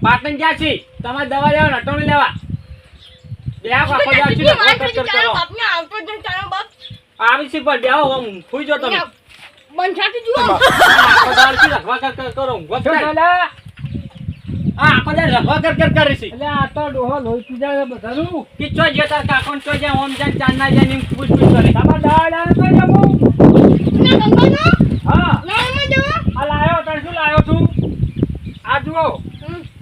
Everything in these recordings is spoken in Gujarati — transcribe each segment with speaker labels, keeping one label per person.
Speaker 1: પાટણ ગયા છી તમારે દવા લેવા નટોણી લેવા બે આખો જાવ છી
Speaker 2: બાપને આવતો જ તારો બાપ
Speaker 1: આવી છી પણ બેહો હું ફૂઈ જો તમે
Speaker 2: બંધાતી જુઓ
Speaker 1: આખો દાળ છી રખવા કરો ગોપતા આખો દાળ રખવા કરી છી
Speaker 3: એટલે આ તો ડોહો લોહી પીજા બધાનું
Speaker 1: કિચ્ચો જે તાર કાકોન તો જે ઓમ જાન ચાંદના જે નીમ પૂછ કરે
Speaker 3: તમાર દાડા તો જમો
Speaker 2: ના ગંગાનો
Speaker 3: હા
Speaker 2: લાઈમાં જો
Speaker 3: આ લાયો તણ શું લાયો છું આ જુઓ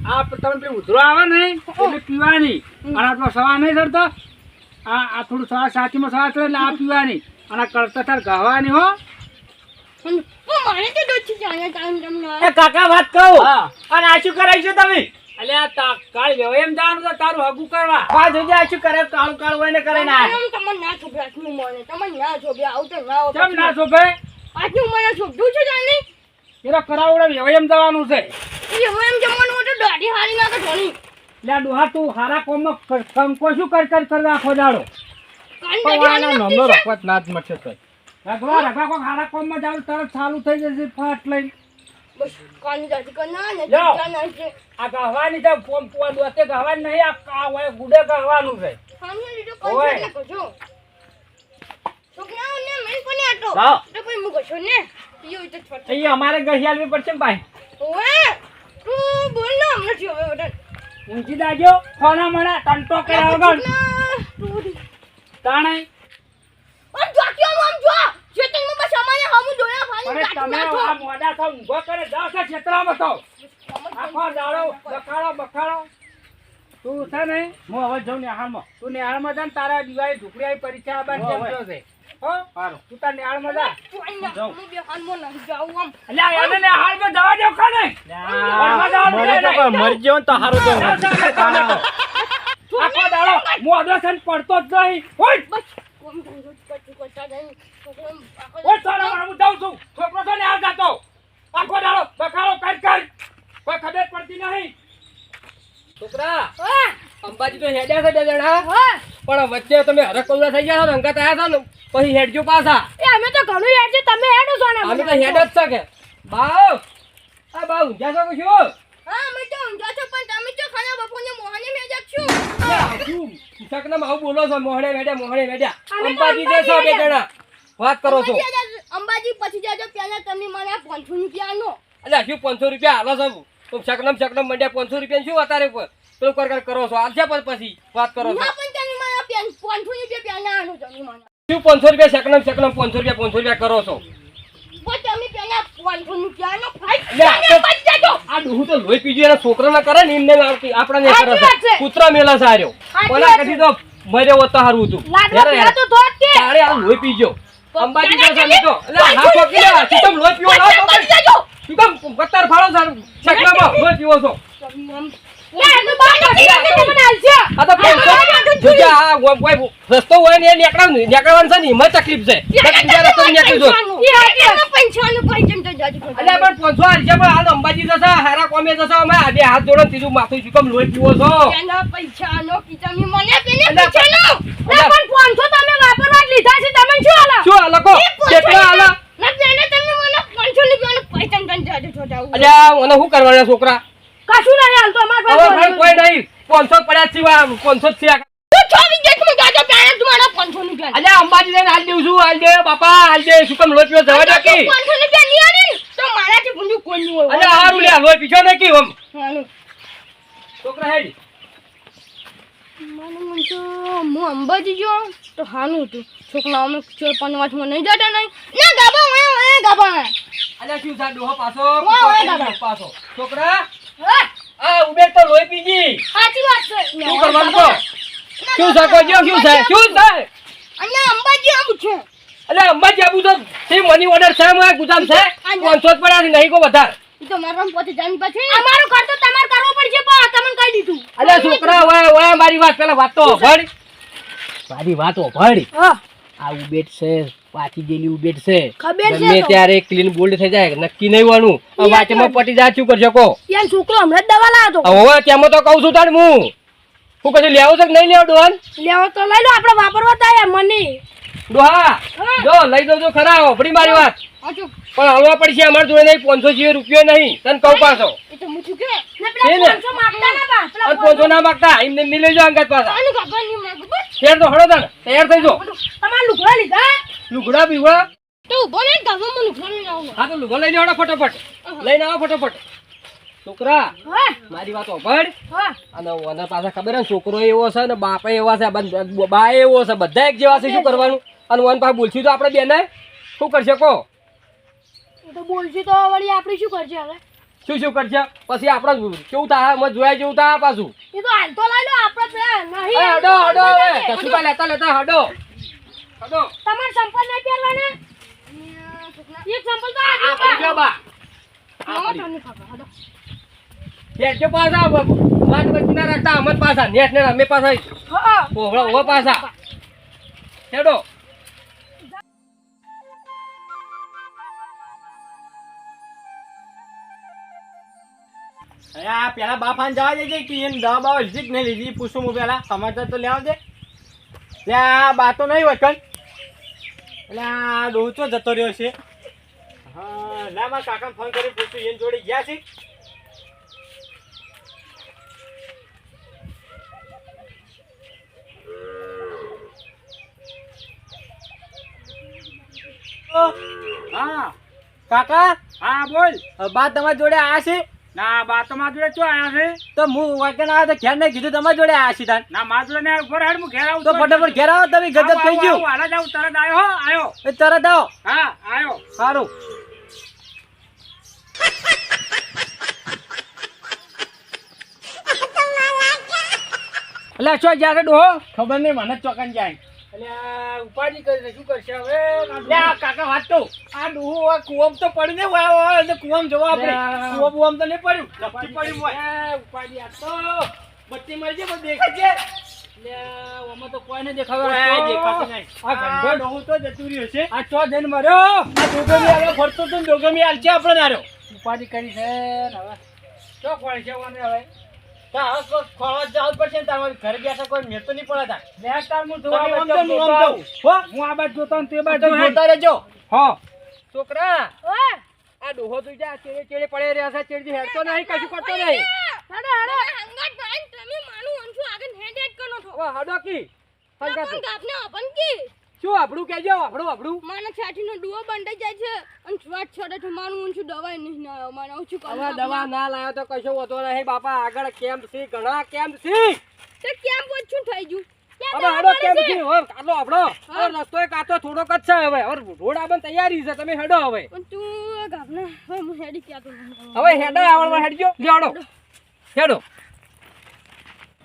Speaker 3: આ તમે પેલું ઉધરો આવે ને એટલે પીવાની અને આટલો સવા નહીં ચડતો આ થોડું સવા સાચીમાં સવા ચડે એટલે આ પીવાની અને કરતા તાર ગવાની હો
Speaker 2: મારે તો દોછી જાણે ટાઈમ તમને
Speaker 1: એ કાકા વાત કહું
Speaker 3: હા.
Speaker 1: અને આ શું કરાય છે તમે
Speaker 3: અલ્યા કાળ વેવ એમ જવાનું તો તારું હગું કરવા
Speaker 1: આ જોજે આ શું કરે કાળું કાળું હોય ને કરે ના
Speaker 2: તમને ના છોભ્યા આટલું મને તમને ના છોભ્યા આવું તો ના આવો
Speaker 3: કેમ ના શોભે
Speaker 2: આટલું મને છોભ્યું છે જાણે
Speaker 3: એનો કરાવડે વેવ એમ જવાનું છે
Speaker 2: એ હું એમ જમવાનું હતું દાઢી હારી નાખે ધોની
Speaker 3: લ્યા ડોહા તું હારા કોમમાં કંકો શું કર આખો દાડો
Speaker 2: કાન દાઢી હારી નાખી છે.
Speaker 3: રખવત ના જ મચે તો રખવા કોઈ હારા કોમમાં જાવ તરત ચાલુ થઈ જશે ફાટ લઈને
Speaker 2: બસ કાન દાઢી કર ના ને
Speaker 3: લ્યો.
Speaker 2: જાના છે
Speaker 3: આ ગહવાની તો પોમ પોમ દોતે ગહવાની નહીં આ કા હોય ગુડે ગહવાનું છે
Speaker 2: ખાને લીધો
Speaker 3: ઓય.
Speaker 2: કાન દાઢી કરજો છોકરાઓને મેં કોને આટો
Speaker 1: લાવ.
Speaker 2: તો કોઈ મુકો છો ને યો તો છોટ
Speaker 1: અહીંયા અમારે ગહિયાલવી પડશે ને ભાઈ
Speaker 2: ઓએ તું બોલ ને હમણાં થી હવે વડન
Speaker 3: ઊંચી દાજો ખોના મણા તંટો કર્યા વગર તાણે
Speaker 2: ઓર જાક્યો આમ જો ચેતનમાં બસ અમારે હમુ જોયા ભાઈ
Speaker 3: અરે તમે આ મોડા થા ઊંઘો કરે 10 ક્ષેત્રમાં તો આખો દાડો બખાડો તું છે ને હું હવે જાઉં નિહાળમાં તું નિહાળમાં જા ને તારા દિવાળી ઢુકડી આવી પરીક્ષા આબાન કેમ થયો છે હો સારું તું તાર નિહાળમાં જા
Speaker 2: હું બે હાલમાં નહીં જાઉં આમ
Speaker 3: અલ્યા એને નિહાળમાં જવા દો ખાને
Speaker 1: મરી ગયો ને તો હારું તો
Speaker 3: આખો દાડો મોઢો છે ને પડતો જ નહીં ઓય
Speaker 2: બસ કોમ ધંધો કરતા નહીં
Speaker 3: ઓય તારા મારા હું જાઉં છું છોકરો છે ને આ જાતો આખો દાડો બખાડો કર કોઈ ખબર પડતી નહીં
Speaker 1: છોકરા
Speaker 2: ઓય
Speaker 1: અંબાજી તો હેડ્યા છે બે જણા
Speaker 2: ઓય
Speaker 1: પણ વચ્ચે તમે હરકોલા થઈ ગયા છો ને અંગાત આયા છો ને પછી હેડજો પાછા
Speaker 2: એ અમે તો ઘણું યાર છે તમે હેડો છો ને
Speaker 1: અમે તો હેડ જ છે કે બાવ આ બાવ ઊંઝા છો કે શું
Speaker 2: હા અમે તો ઊંઘ્યા છો પણ તમે તો ખાના બપોરને મોહને મેજક છો
Speaker 1: શકના આવું બોલો છો મોહણે વેડ્યા
Speaker 2: અમે તો
Speaker 1: અંબાજી જે છો બે જણા વાત કરો છો
Speaker 2: અંબાજી પછી જાજો પેલા તમે મને 500 રૂપિયા આનો
Speaker 1: એટલે શું 500 રૂપિયા હાલો છો તો શકનમ મંડ્યા 500 રૂપિયા શું અત્યારે પેલું કરો છો આલશે પછી વાત કરો છો
Speaker 2: ના પણ તમે મને 500 રૂપિયા પેલા આનો તમે મને
Speaker 1: શું 500 રૂપિયા શકનમ 500 રૂપિયા કરો છો
Speaker 2: પણ તમે પેલા 500 રૂપિયા આનો ફાઈટ
Speaker 1: લે, આ તો-
Speaker 2: પછી જાજો
Speaker 1: આ ડોહું તો લોહી પીજ્યું એના છોકરાને કરે ને એમને આપણાને કરે
Speaker 2: સાચી વાત
Speaker 1: છે
Speaker 2: છે.
Speaker 1: કૂતરા મેલા છે આર્યો
Speaker 2: સાચી
Speaker 1: કોના
Speaker 2: વાત
Speaker 1: કદી
Speaker 2: છે.
Speaker 1: તો મર્યો હોત તો હારું હતું
Speaker 2: લાડવા
Speaker 1: હેરે,
Speaker 2: પીવા તો ધોત કે
Speaker 1: તારે આ લોહી પીજો અંબાજી
Speaker 2: પેલા
Speaker 1: જશે તો એટલે હા પકડી લે તું તમ લોહી પીવો લાવ તો
Speaker 2: પછી જાજો
Speaker 1: તું તમ કત્તાર ફાળો સારું શકલામાં લોહી પીવો છો
Speaker 2: લે તો બાર નથી મને આલશે
Speaker 1: આ તો જોજે આ કોઈ રસ્તો હોય ને એ નીકળવાનું છે ને એમાં તકલીફ છે બીજા રસ્તે નીકળી જો
Speaker 2: પૈસાનું પૈસા તો જાજો
Speaker 1: અલ્યા પણ 500 આલશે પણ હાલ અંબાજી જશે હારા કોમે જશે અમે આ બે હાથ જોડે ત્રીજું માથું શું કેમ લોહી પીવો છો
Speaker 2: એના પૈસાનો કી તમે મને પેને
Speaker 1: અલ્યા,
Speaker 2: પૈસાનો
Speaker 1: અલ્યા.
Speaker 2: પણ 500 તમે વાપરવા જ લીધા છે તમે શું આલા
Speaker 1: શું આ લોકો કેટલા આલા
Speaker 2: ના પેને તમે મને 500 રૂપિયાનો પૈસા તન જાજો છોટાવું
Speaker 1: અલ્યા મને શું કરવાના છોકરા
Speaker 2: કશું નહીં હાલતો અમાર
Speaker 1: હવે ભાઈ કોઈ નહીં 500 પડ્યા સિવા 500 થયા
Speaker 2: તું છોડી દે તું જાજો પેને તું મને 500 રૂપિયા
Speaker 1: અલ્યા અંબાજી જઈને હાલ દેવું છું હાલ દે બાપા હાલ દે શું કેમ લોહી પીવો જવા દે કે
Speaker 2: 500 રૂપિયા નહીં આલે ને તો મારાથી ભૂંડું કોઈ નહીં હોય
Speaker 1: અલ્યા હારું લે લોહી પીછો ને કે ઓમ
Speaker 2: હાલો.
Speaker 1: છોકરા હેડી
Speaker 2: મને તો હું અંબાજી જો તો હાનું હતું છોકરાઓ અમે ચોર પનવાસમાં નહીં જતા નહીં ના ગાબા ઓય ગાબા
Speaker 1: અલ્યા શું થા ડોહો પાછો
Speaker 2: ઓય દાદા.
Speaker 1: પાછો છોકરા
Speaker 2: હા
Speaker 1: આ ઉબેર તો લોહી પીજી
Speaker 2: સાચી વાત છે
Speaker 1: શું કરવાનું કહો શું છે કોઈ શું છે શું છે
Speaker 2: અને અંબાજી આવું છે
Speaker 1: અલ્યા અંબાજી આબુ તો તે મની ઓર્ડર છે મારા ગુદામ છે 500 પડ્યા છે નહીં કો વધારે
Speaker 2: ઈ તો મારા પોતે જાણ પછી અમારું ઘર તો તમારે કરવો પડશે પણ તમને કહી દીધું
Speaker 1: અલ્યા છોકરા ઓય મારી વાત પેલા વાત તો ભળ મારી વાત ભળ
Speaker 2: હા
Speaker 1: આ ઉબેટ છે પાછી જેલી ઉબેટ છે
Speaker 2: ખબર છે
Speaker 1: ગમે
Speaker 2: તો.
Speaker 1: ત્યારે ક્લીન બોલ્ડ થઈ જાય નક્કી નહીં વાનું
Speaker 2: ઈ
Speaker 1: વાચમાં પટી જાય શું કરશો કો
Speaker 2: યાર છોકરો હમણાં જ દવા લાવ્યો તો
Speaker 1: હવે તેમાં તો કહું છું તાર હું કશું લેવું છે કે નહીં લેવું ડોન
Speaker 2: લેવો તો લઈ લો આપણે વાપરવા તાયા મને
Speaker 1: ડોહા જો લઈ દો ખરા હોભળી મારી વાત
Speaker 2: હાચું.
Speaker 1: પણ હલવા પડશે અમાર જોડે નહીં 500 જેવો રૂપિયો નહીં તને કહું પાછો
Speaker 2: એ તો મૂછું કે ને
Speaker 1: છે ને?
Speaker 2: પેલા 500 માંગતા ના બા પેલા
Speaker 1: અને 500 ના માગતા એમને નહીં લઈ જાઓ અંગાત પાછા
Speaker 2: આનું ગાભા ની માંગ બસ
Speaker 1: તૈયાર તો હળો તને તૈયાર થઈ જો
Speaker 2: તમાર લુગડા લીધા
Speaker 1: લુગડા બીગડા
Speaker 2: તો ઉભો ને ગાભા માં લુગડા લઈને આવું
Speaker 1: હા તો લુગડો લઈને આવડો ફટાફટ લઈને આવો ફટાફટ છોકરા
Speaker 2: હા
Speaker 1: મારી વાત હોભળ
Speaker 2: હા
Speaker 1: અને ઓના પાછા ખબર હે છોકરો એવો છે ને બાપે એવા છે બા એવો છે બધા એક જેવા છે શું કરવાનું અને ઓન પાસે બોલછી તો આપણે બેને શું કરશે કો
Speaker 2: એ તો બોલશી તો વળી આપણે શું કરશે હવે
Speaker 1: શું કરશે પછી આપણે કેવું થાય મત જોયા જેવું થાય પાછું
Speaker 2: એ તો હાલ તો લઈ લો આપણે પેલા નહીં
Speaker 1: એ હડો હડો હવે કશું કા લેતા લેતા હડો હડો
Speaker 2: તમાર સંપલ નહીં પહેરવાના એક સંપલ તો આ
Speaker 1: આ પડી ગયો બા
Speaker 2: તમને ખબર હડો
Speaker 1: નેટ કે પાછા વાત વચ્ચે ના રાખતા અમત પાછા નેટ ને અમે પાછા
Speaker 2: હા
Speaker 1: ઓહળો ઓ પાછા હેડો
Speaker 3: અરે આ પેલા બાપાને જવા દેજે કે એને દવા બવા લીધી કે નહીં લીધી પૂછું હું પેલા સમાચાર તો લેવા દે એટલે આ બા તો નહીં વચન એટલે આ ડોચો જતો રહ્યો છે હા લા મારા કાકાને ફોન કરી પૂછું એને જોડે ગયા છે હા કાકા હા બોલ બા તમારી જોડે આયા છે ના બા તમારી જોડે શું આયા છે તો હું વાકન આવ્યો તો ઘેર નહીં કીધું તમારી જોડે આયા છે તાન ના મારા જોડે ને ઉપર હેડ હું ઘેર આવું તો ફટાફટ ઘેર આવો તમે ગજબ થઈ ગયું હાલા જાવ તરત આવ્યો હો આવ્યો એ તરત આવો હા આવ્યો સારું એટલે શું જ્યારે ડોહો ખબર નહીં મને ચોકન જાય એટલે ઉપાડી કરીને શું કરશે હવે કાકા વાત તો આ ડોહો કુવમ તો પડી ને હોય કુવમ જોવા આપણે કુવમ બુવમ તો નહીં પડ્યું લપટી પડ્યું હોય ઉપાડી આ તો બત્તી મરી છે પણ દેખાય છે ઓમાં તો કોઈ નહીં દેખાતું નહીં આ ગંધો ડોહો તો જતું રહ્યો છે આ ચો જઈને મર્યો આ ડોગમી આવ્યો ફરતો તો ડોગમી આલશે આપણે નાર્યો ઉપાડી કરી છે ને હવે શું ખોળી છે ઓને હવે ખોળવા જવું પડશે ને તારે ઘરે બેઠા કોઈ મેં તો નહીં પડે હું આ બાજુ જોતો તે બાજુ જોતા રહેજો હો
Speaker 1: છોકરા
Speaker 2: ઓય
Speaker 1: આ ડોહો તું જા ચેડે ચેડે પડે રહ્યા છે ચેડજી હેડતો નહીં કશું કરતો નહીં
Speaker 2: હડો હડો હંગાત ભાઈ તમે માનું અંશુ આગળ હેડ હેડ કરનો છો
Speaker 1: હવે હડો કી હંગા તું
Speaker 2: આપને આપન કી
Speaker 1: શું આપણું કહેજો આપણું
Speaker 2: માને છાટીનો ડુઓ બંધાઈ જાય છે અને સ્વાટ છોડે છે માનું અંશુ દવાઈ નહીં ના માને ઓછું કર
Speaker 1: હવે દવા ના લાયો તો કશો વધો નહીં બાપા આગળ કેમ્પ છે ઘણા કેમ્પ છે
Speaker 2: તે કેમ ઓછું થઈ ગયું
Speaker 1: હવે હડો કેમ્પ છે હવે કાલો આપણો હવે રસ્તો એ કાતો થોડોક જ છે હવે રોડ આવવાની તૈયારી છે તમે હેડો હવે
Speaker 2: પણ તું ગાભને હવે હું હેડી ક્યાં તો
Speaker 1: હવે હેડો આવડવા હેડજો લ્યો હેડો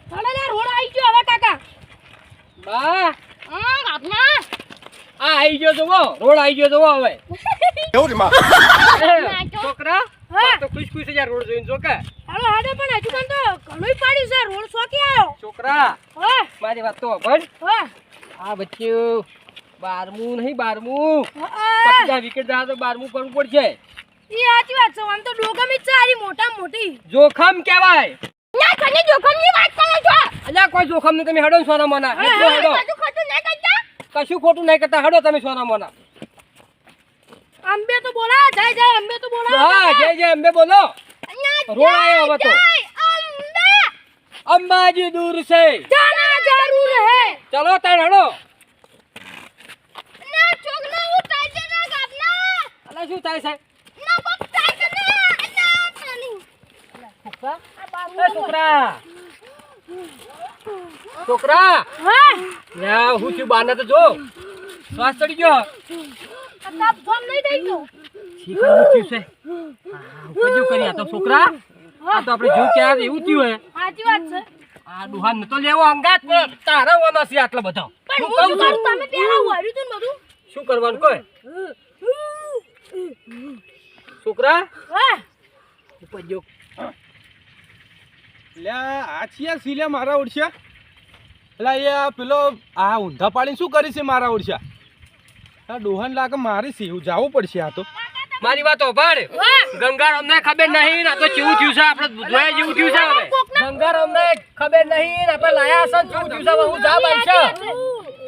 Speaker 2: હડો લે રોડ આવી ગયો હવે કાકા
Speaker 1: બા
Speaker 2: હા ગાભના
Speaker 1: આ આવી ગયો જોવો રોડ આવી ગયો જોવો હવે છોકરા
Speaker 2: હા.
Speaker 1: તો ખુશ ખુશ યાર રોડ જોઈને જો કે
Speaker 2: હાલો હાડે પણ હજુ કાન તો ઘણું પાડ્યું છે રોડ સોકી આવ્યો
Speaker 1: છોકરા
Speaker 2: હા
Speaker 1: મારી વાત તો પણ
Speaker 2: હા
Speaker 1: આ બચ્ચું 12મું નહીં 12મું
Speaker 2: હા
Speaker 1: 50 વિકેટ જાય તો 12મું કરવું પડશે
Speaker 2: ઈ સાચી વાત છે આમ તો ડોગમ જ છે આરી મોટા મોટી
Speaker 1: જોખમ કહેવાય
Speaker 2: ના કને જોખમની વાત કરો છો
Speaker 1: અલ્યા કોઈ જોખમ નહીં તમે હેડો ને સોના મોના હેડો હેડો
Speaker 2: કશું ખોટું નહીં કરતા
Speaker 1: કશું ખોટું નહીં કરતા હેડો તમે સોના મોના
Speaker 2: અંબે તો બોલા જાય જાય અંબે તો બોલા
Speaker 1: હા જય જય અંબે બોલો રોડ આવ્યો હવે તો
Speaker 2: અંબે
Speaker 1: અંબાજી દૂર છે
Speaker 2: જાના જરૂર હે
Speaker 1: ચલો તાણ હેડો
Speaker 2: ના ચોગના હું થાય છે ના ગાબના
Speaker 1: અલા શું થાય છે
Speaker 2: ના બપ થાય છે ના નાની
Speaker 1: છોકરા છોકરા
Speaker 2: હા
Speaker 1: યા હું છું બાને તો જો શ્વાસ ચડી ગયો
Speaker 2: તાપ ફોન નહીં થઈ ગયો
Speaker 1: શીખર હું થયું છે ઉપજો કરી આ તો છોકરા આ તો આપણે જો કે આ એવું થયું હે
Speaker 2: સાચી વાત છે
Speaker 1: આ દુહાન નતો લેવો અંગાત પણ તારા વાના છે આટલા બધા
Speaker 2: પણ
Speaker 1: હું
Speaker 2: હું
Speaker 1: કહું
Speaker 2: શું
Speaker 1: છું
Speaker 2: કરું તમે પેલા વળ્યું તું ને બધું
Speaker 1: શું કરવાનું કોઈ છોકરા
Speaker 2: હા
Speaker 1: ઉપજો
Speaker 4: લે આ છીએ સિલે મારા ઓળખ્યા એટલે એ પેલો આ ઊંધા પાડીને શું કરી છે મારા ઓળખ્યા આ ડોહન લાગે મારે સીવું જવું પડશે આ તો
Speaker 1: મારી વાત ઓભાડ ગંગારામ ને ખબર નહીં આ તો કેવું થયું છે આપણે જોયા જેવું થયું છે હવે ગંગારામ ને ખબર નહીં આપણે લાયા છે કેવું થયું છે હું જા બનશે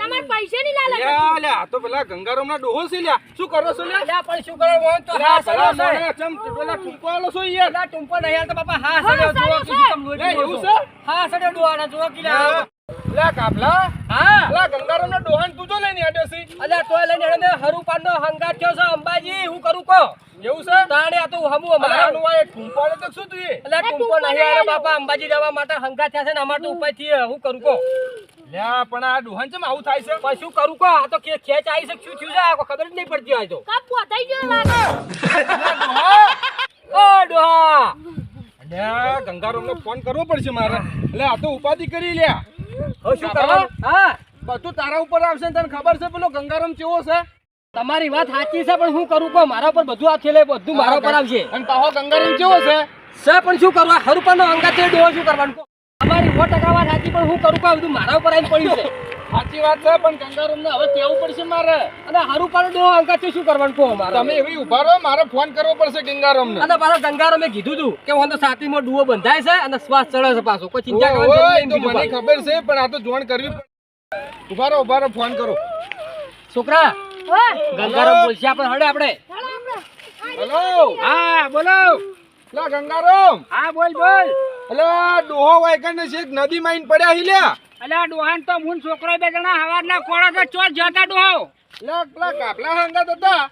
Speaker 2: તમારે પૈસા નહીં લાલે
Speaker 4: લ્યા, લ્યા, આ તો પેલા ગંગારામના ડોહો છે લ્યા. શું કરો છો લ્યા?
Speaker 1: અલ્યા પણ શું કરો મોહન તો
Speaker 4: લ્યા,
Speaker 1: હા
Speaker 4: પેલા
Speaker 1: સડ્યો છે.
Speaker 4: મોણે ચમ પેલા ટૂંકો આલો છો યાર.
Speaker 1: અલ્યા ટુંપો નહીં હાલતો બાપા હા સડ્યો જુઓ કીધું તમે લોહી
Speaker 4: લે,
Speaker 1: પીવો
Speaker 4: એવું
Speaker 1: છો.
Speaker 4: છે?
Speaker 1: હા સડ્યો ડોહાના જુઓ કીધા
Speaker 4: લ્યા, કાપલા.
Speaker 1: હા
Speaker 4: પેલા ગંગારામના ડોહાને તું જો લઈને આડ્યો છે.
Speaker 1: અલ્યા તોય લઈને એને હરુપાનનો હંગાત થયો છે અંબાજી હું કરું કો
Speaker 4: એવું છે?
Speaker 1: તાણે આ તો હમું
Speaker 4: અરે
Speaker 1: અમારું
Speaker 4: આનું આ એક ટૂંકો આલે તો શું તું એ?
Speaker 1: અલ્યા ટુંપો નહીં આલે બાપા અંબાજી જવા માટે હંગાત થયા છે ને અમાર તો ઉપાય થી હું કરું કો
Speaker 4: લ્યા, પણ આ ડોહાને ચમ આવું થાય છે?
Speaker 1: પણ શું કરું કો આ તો ખેંચ આવી છે શું થયું છે આ કોઈ ખબર જ નહીં પડતી હોય તો
Speaker 2: કાપ પોતાઈ ગયો લાગે
Speaker 1: ઓ ડોહા
Speaker 4: લ્યા, ગંગારામને ફોન કરવો પડશે મારે. એટલે આ તો ઉપાધિ કરી લ્યા.
Speaker 1: હવે શું કરવાનું હા
Speaker 4: બધું તારા ઉપર આવશે ને તને ખબર છે પેલો ગંગારામ કેવો છે?
Speaker 1: તમારી વાત સાચી છે પણ હું કરું કો મારા ઉપર બધું આ છેલે બધું મારા ઉપર આવશે
Speaker 4: અને પાહો ગંગારામ કેવો છે?
Speaker 1: સર પણ શું કરવું આ હરુપાનો અંગાત છે ડોહો શું કરવાનું કો અમારી 100% વાત સાચી પણ હું કરું કો આ બધું મારા ઉપર આવીને પડ્યું છે
Speaker 4: સાચી વાત છે, પણ ગંગારામને હવે કેવું પડશે મારે.
Speaker 1: અને હરુપાનો ડોહો અંગાત છે શું કરવાનું કો મારે
Speaker 4: તમે એવી ઉભા રહો, મારે ફોન કરવો પડશે ગંગારામને.
Speaker 1: અને પાછો ગંગારો મેં કીધું તું કે હું તો સાતીમાં ડુઓ બંધાય છે અને શ્વાસ ચડે છે પાછો કોઈ ચિંતા
Speaker 4: ઓય,
Speaker 1: કરવાની
Speaker 4: તો
Speaker 1: જરૂર
Speaker 4: મને
Speaker 1: નહીં
Speaker 4: ખબર છે, પણ આ તો જોણ કરવી પડે. ઉભા રહો, ફોન કરો.
Speaker 1: છોકરા
Speaker 2: હા
Speaker 1: ગંગારામ બોલશે આપણે હડે આપણે
Speaker 2: ચાલો આપણે
Speaker 4: હેલો.
Speaker 3: હા બોલો
Speaker 4: લા ગંગારામ.
Speaker 3: હા બોલ બોલ
Speaker 4: અલા ડોહો વાયકણ છે એક નદી માં પડ્યા હિલ્યા.
Speaker 3: અલ્યા ડોહાન તો મુન છોકરો બે જણા હવારના કોળા તો ચો જતા ડોહો
Speaker 4: લા પેલા કાપલા હંગાત હતા.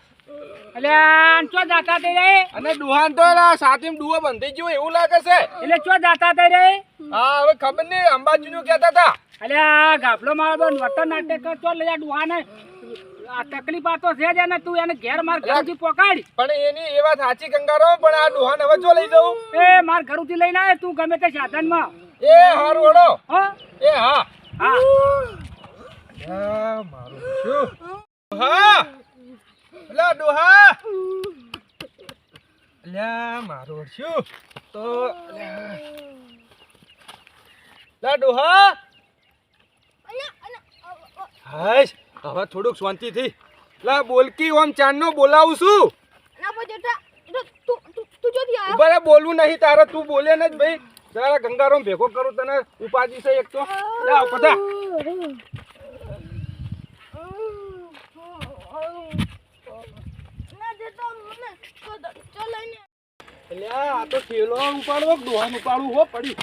Speaker 3: અલ્યા ચો જાતા તે રે
Speaker 4: અને ડોહાન તો સાથીમ ડુઓ બંધાઈ ગયો એવું લાગે છે.
Speaker 3: એટલે ચો જાતા તે રે
Speaker 4: હા હવે ખબર નહીં, અંબાજી નું કહેતા હતા.
Speaker 3: અલ્યા ગાફલો મારો બેન વતન નાટક કરતો લઈ ડોહાને આ તકલીફ આતો છે જ ને તું એને ઘેર માર ઘરથી પોકાડ
Speaker 4: પણ એની એ વાત સાચી ગંગારામ, પણ આ ડોહાન હવે જો લઈ જવું.
Speaker 3: એ માર ઘરથી લઈને આય તું ગમે તે સાધનમાં
Speaker 4: એ હારું હળો.
Speaker 3: હો
Speaker 4: એ હા.
Speaker 3: હા
Speaker 4: આ મારું શું? હા અલા ડોહા. અલ્યા મારું શું તો લા ડોહા. હાશ હવે થોડુંક શાંતિથી. લા બોલકી ઓમ ચાંદનો બોલાવું છું.
Speaker 2: ના પછી તું જો દી
Speaker 4: ઉભા રે, બોલવું નહીં તારે, તું બોલે ને જ ભાઈ. તારા ગંગારામ ભેગો કરું તને ઉપાધિ છે એક તો. લા પતા.
Speaker 2: ના દેતો મને ચલાઈને
Speaker 4: અલ્યા આ તો થેલો ઉપાડવો, ડોહાન ઉપાડવું હો પડી.